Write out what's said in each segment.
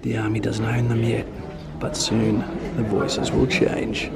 The Army doesn't own them yet, but soon the voices will change.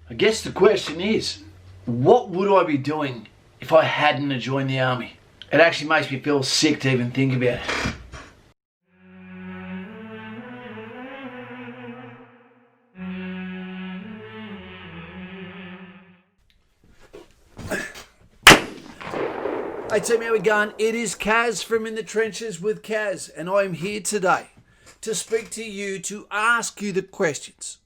I guess the question is, what would I be doing if I hadn't joined the Army? It actually makes me feel sick to even think about it. Hey team, how we going? It is Kaz from In the Trenches with Kaz, and I am here today to speak to you, to ask you the questions.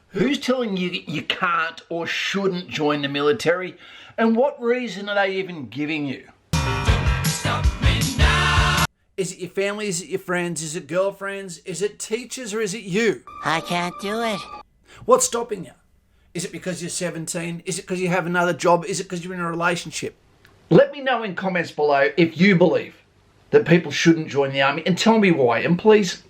Who's telling you that you can't or shouldn't join the military, and what reason are they even giving you? Stop me now. Is it your family? Is it your friends? Is it girlfriends? Is it teachers, or is it you? I can't do it. What's stopping you? Is it because you're 17? Is it because you have another job? Is it because you're in a relationship? Let me know in comments below if you believe that people shouldn't join the Army, and tell me why, and please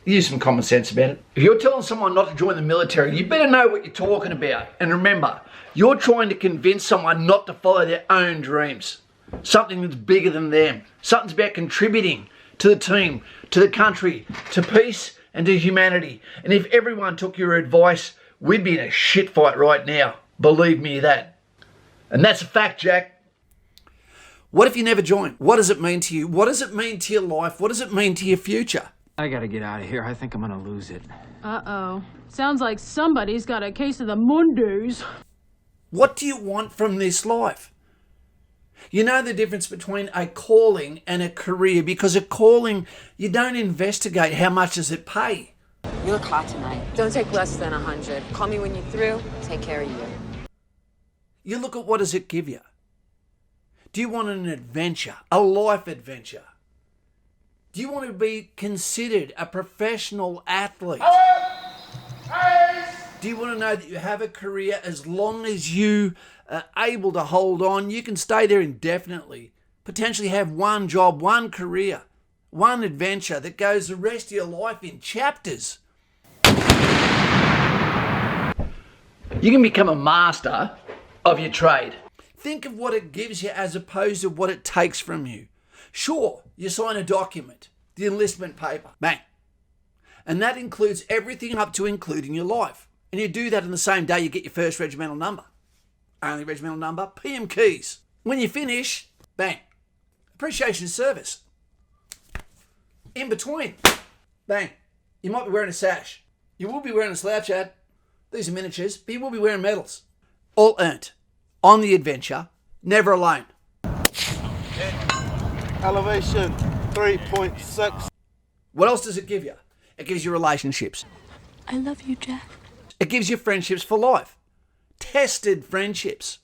use some common sense about it. If you're telling someone not to join the military, you better know what you're talking about. And remember, you're trying to convince someone not to follow their own dreams. Something that's bigger than them. Something's about contributing to the team, to the country, to peace and to humanity. And if everyone took your advice, we'd be in a shit fight right now. Believe me that. And that's a fact, Jack. What if you never join? What does it mean to you? What does it mean to your life? What does it mean to your future? I gotta get out of here. I think I'm gonna lose it. Uh-oh. Sounds like somebody's got a case of the Mondays. What do you want from this life? You know the difference between a calling and a career, because a calling, you don't investigate how much does it pay. You look hot tonight. Don't take less than 100. Call me when you're through. Take care of you. You look at what does it give you. Do you want an adventure, a life adventure? Do you want to be considered a professional athlete? Do you want to know that you have a career as long as you are able to hold on? You can stay there indefinitely, potentially have one job, one career, one adventure that goes the rest of your life in chapters. You can become a master of your trade. Think of what it gives you as opposed to what it takes from you. Sure, you sign a document, the enlistment paper, bang. And that includes everything up to including your life. And you do that on the same day you get your first regimental number. Only regimental number, PM keys. When you finish, bang. Appreciation of service. In between, bang. You might be wearing a sash. You will be wearing a slouch hat. These are miniatures, but you will be wearing medals. All earned. On the adventure, never alone. Elevation 3.6. What else does it give you? It gives you relationships. I love you, Jack. It gives you friendships for life. Tested friendships.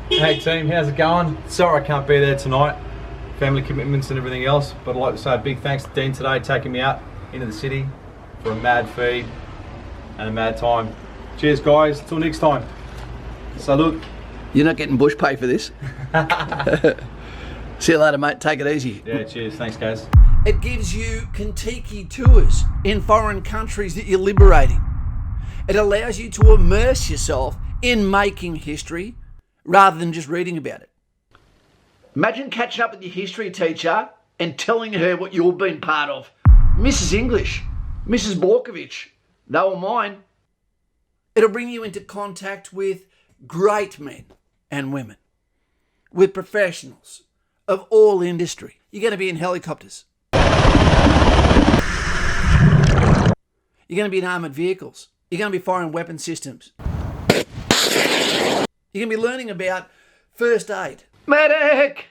Hey team, how's it going? Sorry I can't be there tonight. Family commitments and everything else, but I'd like to say a big thanks to Dean today, taking me out into the city for a mad feed and a mad time. Cheers guys, till next time. Salute. You're not getting bush pay for this. See you later, mate. Take it easy. Yeah, cheers. Thanks, guys. It gives you Kentucky tours in foreign countries that you're liberating. It allows you to immerse yourself in making history rather than just reading about it. Imagine catching up with your history teacher and telling her what you've been part of. Mrs. English, Mrs. Borkovich, they were mine. It'll bring you into contact with great men and women, with professionals of all industry. You're going to be in helicopters. You're going to be in armoured vehicles. You're going to be firing weapon systems. You're going to be learning about first aid. Medic!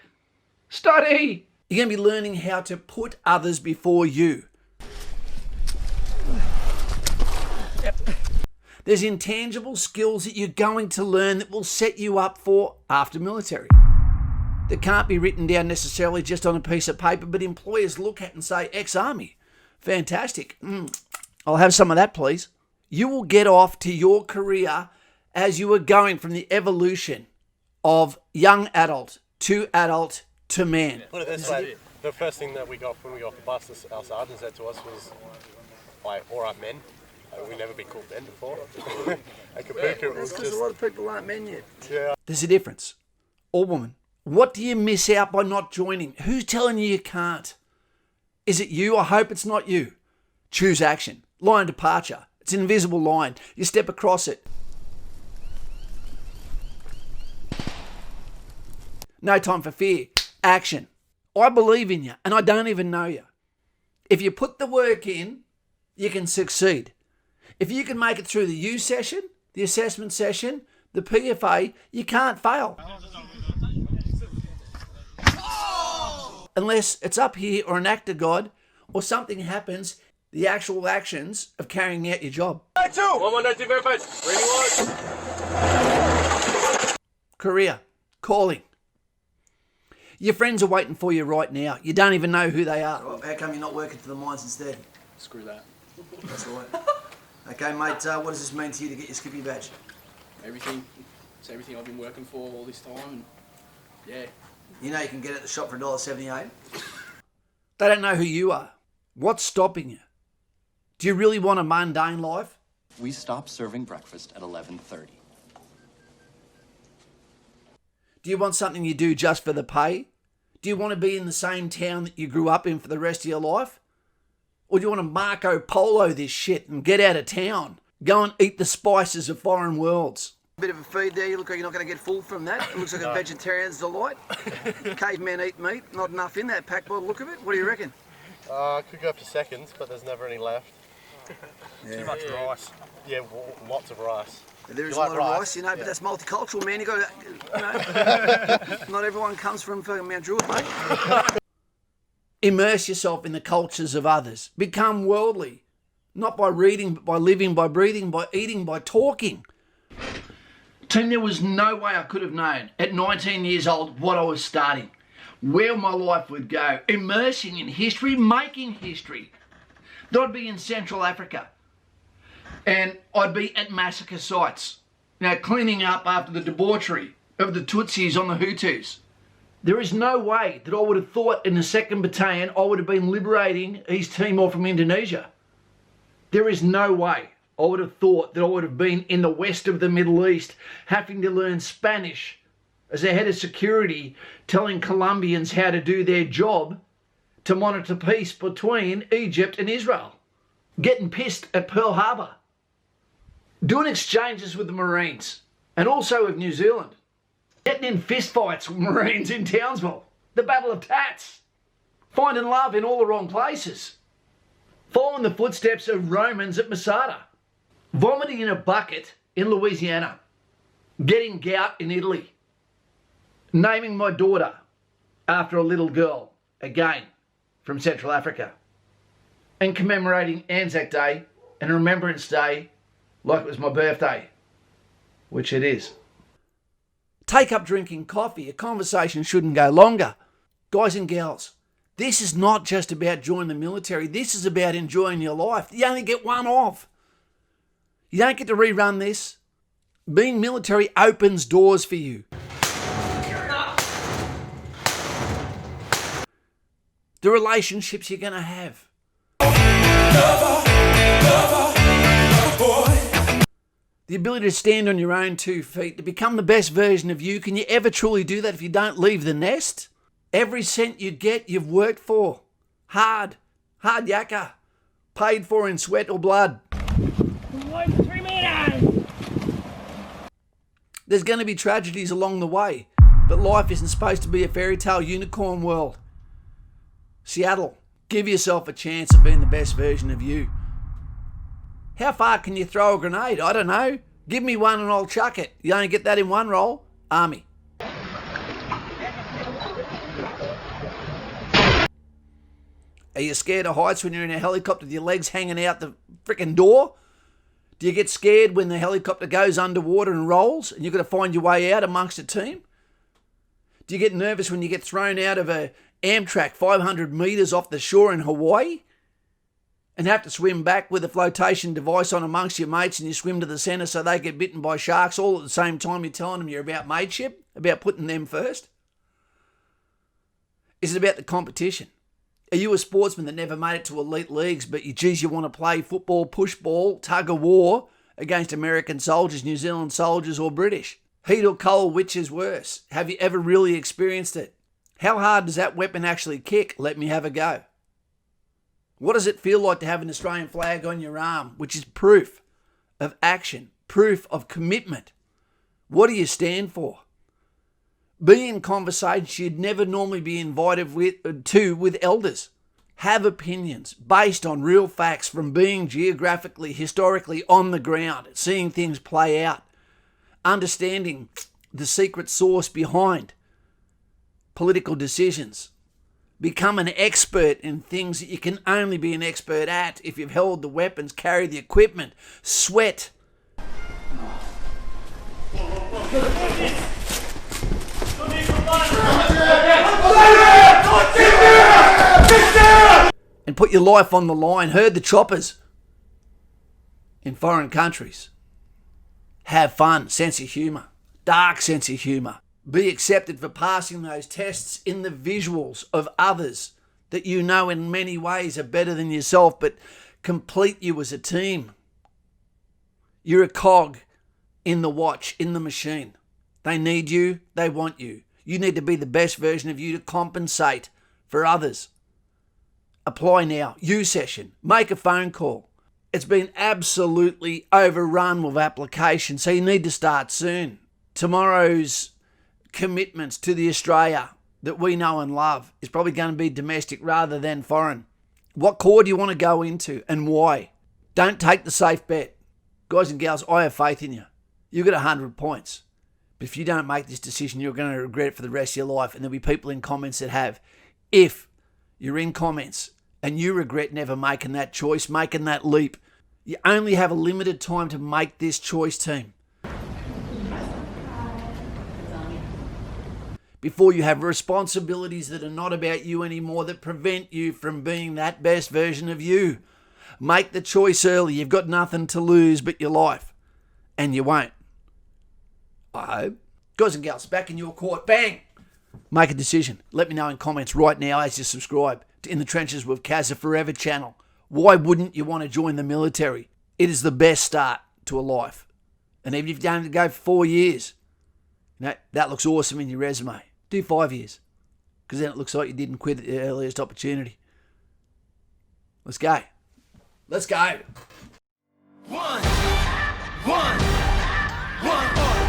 Study! You're going to be learning how to put others before you. There's intangible skills that you're going to learn that will set you up for after military. That can't be written down necessarily just on a piece of paper, but employers look at and say, ex-army, fantastic. I'll have some of that, please. You will get off to your career as you are going from the evolution of young adult to man. Put it this way, the first thing that we got when we got off the bus, our sergeant said to us was, like, all right, men. We've never been called men before. At Kabuka, it was just... a lot of people aren't men yet. Yeah. There's a difference. Or woman. What do you miss out by not joining? Who's telling you you can't? Is it you? I hope it's not you. Choose action. Line of departure. It's an invisible line. You step across it. No time for fear. Action. I believe in you, and I don't even know you. If you put the work in, you can succeed. If you can make it through the U session, the assessment session, the PFA, you can't fail. Unless it's up here or an act of God or something happens, the actual actions of carrying out your job. Career. Calling. Your friends are waiting for you right now. You don't even know who they are. Well, how come you're not working for the mines instead? Screw that. That's all right. Okay, mate, what does this mean to you to get your Skippy badge? Everything. It's everything I've been working for all this time. And yeah. You know you can get it at the shop for $1.78. They don't know who you are. What's stopping you? Do you really want a mundane life? We stop serving breakfast at 11:30. Do you want something you do just for the pay? Do you want to be in the same town that you grew up in for the rest of your life? Or do you want to Marco Polo this shit and get out of town? Go and eat the spices of foreign worlds. A bit of a feed there. You look like you're not going to get full from that. It looks like a vegetarian's delight. Cavemen eat meat. Not enough in that pack by the look of it. What do you reckon? Could go up to seconds, but there's never any left. Too much rice. Yeah, lots of rice. There is You a like lot of rice? rice, you know, but that's multicultural, man. You got to, not everyone comes from fucking Mount Druitt, mate. Immerse yourself in the cultures of others. Become worldly. Not by reading, but by living, by breathing, by eating, by talking. Team, there was no way I could have known at 19 years old what I was starting, where my life would go, immersing in history, making history. That I'd be in Central Africa and I'd be at massacre sites, cleaning up after the debauchery of the Tutsis on the Hutus. There is no way that I would have thought in the 2nd Battalion I would have been liberating East Timor from Indonesia. There is no way I would have thought that I would have been in the west of the Middle East having to learn Spanish as a head of security, telling Colombians how to do their job to monitor peace between Egypt and Israel. Getting pissed at Pearl Harbor. Doing exchanges with the Marines and also with New Zealand. Getting in fistfights with Marines in Townsville. The Battle of Tats. Finding love in all the wrong places. Following the footsteps of Romans at Masada. Vomiting in a bucket in Louisiana. Getting gout in Italy. Naming my daughter after a little girl, again, from Central Africa. And commemorating ANZAC Day and Remembrance Day like it was my birthday, which it is. Take up drinking coffee. A conversation shouldn't go longer. Guys and gals, this is not just about joining the military. This is about enjoying your life. You only get one off. You don't get to rerun this. Being military opens doors for you. The relationships you're going to have. The ability to stand on your own 2 feet, to become the best version of you. Can you ever truly do that if you don't leave the nest? Every cent you get, you've worked for. Hard yakka. Paid for in sweat or blood. There's going to be tragedies along the way, but life isn't supposed to be a fairy tale unicorn world. Seattle, give yourself a chance of being the best version of you. How far can you throw a grenade? I don't know. Give me one and I'll chuck it. You only get that in one roll. Army. Are you scared of heights when you're in a helicopter with your legs hanging out the frickin' door? Do you get scared when the helicopter goes underwater and rolls and you've got to find your way out amongst a team? Do you get nervous when you get thrown out of a Amtrak 500 metres off the shore in Hawaii and have to swim back with a flotation device on amongst your mates and you swim to the centre so they get bitten by sharks all at the same time you're telling them you're about mateship, about putting them first? Is it about the competition? Are you a sportsman that never made it to elite leagues but you want to play football, push ball, tug of war against American soldiers, New Zealand soldiers or British? Heat or cold, which is worse? Have you ever really experienced it? How hard does that weapon actually kick? Let me have a go. What does it feel like to have an Australian flag on your arm, which is proof of action, proof of commitment? What do you stand for? Be in conversations you'd never normally be invited with elders. Have opinions based on real facts from being geographically, historically on the ground, seeing things play out, understanding the secret source behind political decisions. Become an expert in things that you can only be an expert at if you've held the weapons, carried the equipment, sweat. And put your life on the line. Heard the choppers in foreign countries. Have fun, sense of humour, dark sense of humour. Be accepted for passing those tests in the visuals of others that you know in many ways are better than yourself, but complete you as a team. You're a cog in the watch, in the machine. They need you, they want you. You need to be the best version of you to compensate for others. Apply now. U-session. Make a phone call. It's been absolutely overrun with applications, so you need to start soon. Tomorrow's commitments to the Australia that we know and love is probably going to be domestic rather than foreign. What corps do you want to go into and why? Don't take the safe bet. Guys and gals, I have faith in you. You've got 100 points. But if you don't make this decision, you're going to regret it for the rest of your life. And there'll be people in comments that have. If you're in comments and you regret never making that choice, making that leap, you only have a limited time to make this choice, team. Before you have responsibilities that are not about you anymore, that prevent you from being that best version of you. Make the choice early. You've got nothing to lose but your life. And you won't. I hope. Guys and gals, back in your court. Bang! Make a decision. Let me know in comments right now as you subscribe to In the Trenches with Kazza Forever channel. Why wouldn't you want to join the military? It is the best start to a life. And even if you don't go for 4 years, that looks awesome in your resume. Do 5 years. Because then it looks like you didn't quit at the earliest opportunity. Let's go. Let's go.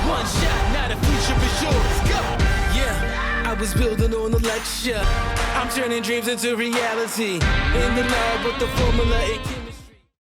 One shot, now the future is yours. Go. Yeah, I was building on a lecture. I'm turning dreams into reality. In the lab with the formula, it